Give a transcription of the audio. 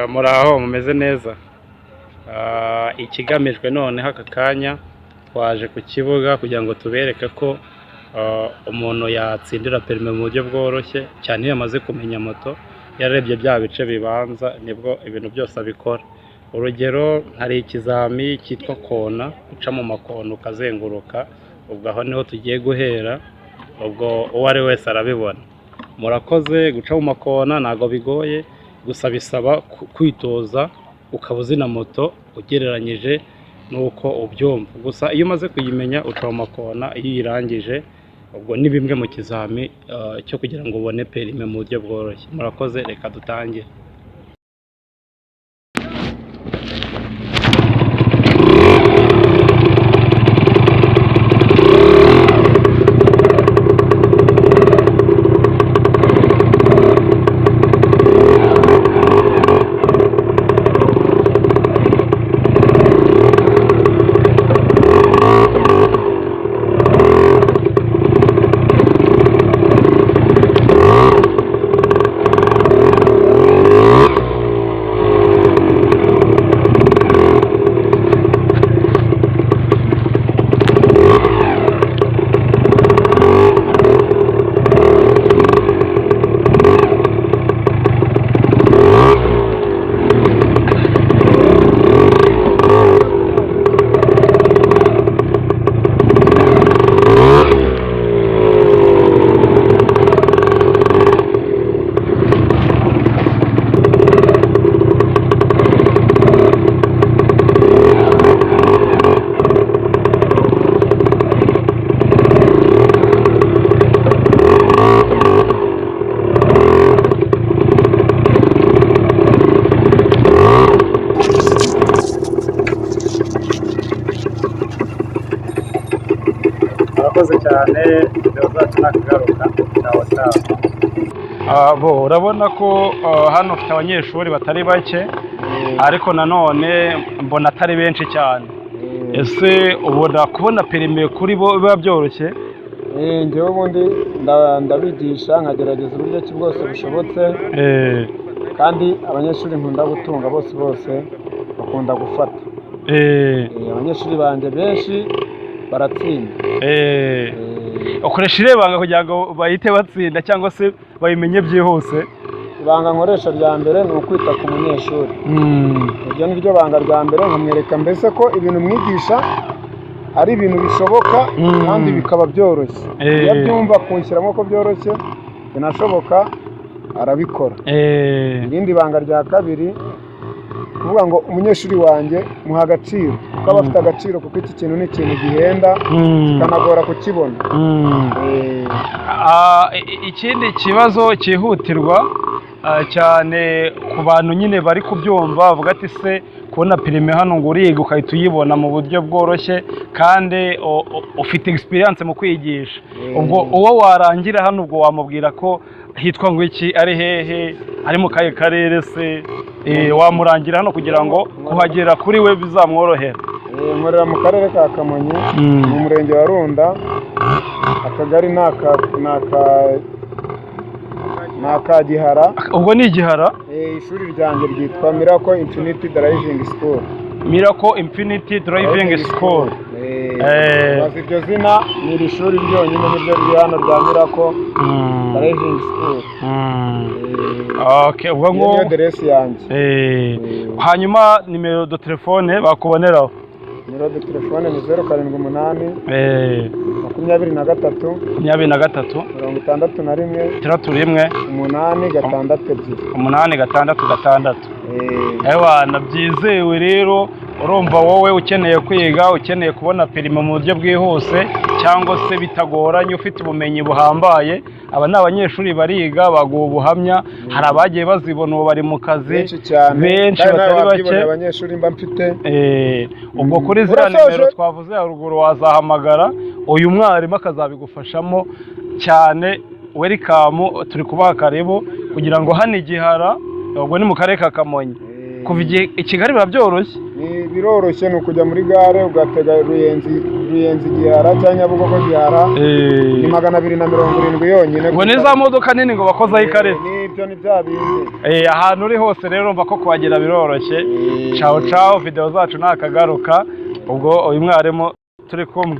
muraho mumeze neza. Ikigamijwe noneho aka kanya twaje ku kibuga kugira ngo tubereke ko umuntu yatsindira perime mu buryo bworoshye cyane iyo yamaze kumenya moto, yarebye bya bice bibanza nibwo ibintu byose abikora. Urugero hari ikizami cyitwa kona, uca mu makona ukazenguruka, ubwo aho niho tugiye guhera, ubwo uwo ari wese arabibona. Murakoze, guca mu makona ntago bigoye, gusa bisaba kwitoza ukaba uzi na moto ugereranyije nuko ubyumva. Gusa iyo umaze kuyimenya uca mu makona, iyo uyirangije ubwo ni bimwe mu kizami cyo kugira ngo ubone perime mu buryo bworoshye. Murakoze, reka dutangire. Murakoze cyane, video zacu nakagaruka cyawa. Urabona ko hano ufite abanyeshuri batari bake, ariko nanone mbona atari benshi cyane. Ese ubona kubona perime kuri bo biba byoroshye? Njyewe ubundi ndabigisha nkagerageza uburyo ki bwose bushobotse, kandi abanyeshuri nkunda gutunga bose bakunda gufata. Abanyeshuri banjye benshi baratsinda. Ukoresha irebanga kugira ngo bahite batsinda cyangwa se bayimenye byihuse? Ibanga nkoresha rya mbere ni ukwita ku munyeshuri. Iryo ni ryo banga rya mbere, nkamwereka mbese ko ibintu mwigisha ari ibintu bishoboka kandi bikaba byoroshye. Iyo byumva kunshyiramo ko byoroshye binashoboka arabikora. Irindi banga rya kabiri kuvuga ngo umunyeshuri wanjye muha agaciro, kuko aba afite agaciro, kuko iki kintu ni ikintu gihenda kikanagora kukibona. Ikindi kibazo cyihutirwa cyane ku bantu nyine bari kubyumva bavuga ati se kubona perime hano ngo uriga ukahita uyibona mu buryo bworoshye kandi ufite experience mu kwigisha, ubwo uwo warangira hano ubwo wamubwira ko hitwa ngo iki, ari hehe, ari mu kahe karere se, wamurangira hano kugira ngo kuhagera kuri we bizamworohera? Nkorera mu karere ka Kamonyi, mu murenge wa Runda, akagari naka Gihara. Ubwo ni Gihara? Ishuri ryanjye ryitwa Miracle Infinity Driving School. Miracle Infinity Driving School. Bazi iryo zina ni iri shuri ryonyine niryo riri hano rya Miracle Driving School. Okay, ubwo ngo niyo aderesi yanjye. Hanyuma nimero de telefone bakuboneraho? Nimero de telefone ni 078 23 23 61 866. Ewa, nabyizewe rero. Urumva wowe ukeneye kwiga, ukeneye kubona perime mu buryo bwihuse cyangwa se bitagoranye, ufite ubumenyi buhambaye, aba ni abanyeshuri bariga baguha ubuhamya. Hari abagiye bazibona ubu bari mu kazi benshi batari bake. Abanyeshuri mba mfite ubwo kuri ziriya nimero twavuze haruguru wazahamagara uyu mwarimu akazabigufashamo cyane. Welcome, turi kubaha karibu kugira ngo hano Gihara, ubwo ni mu karere ka Kamonyi. Kuva i Kigali biba byoroshye. biroroshye, ni ukujya muri gare ugatega Ruyenzi Gihara cyangwa Nyabugogo Gihara, ni 270 yonyine. ngo ni za modoka nini ngo bakozaho ikarita. Nibyo ni bya bindi. Ahantu uri hose rero umva ko kuhagera biroroshye. Ciao ciao, video zacu nakagaruka ubwo uyu mwarimu turi kumwe.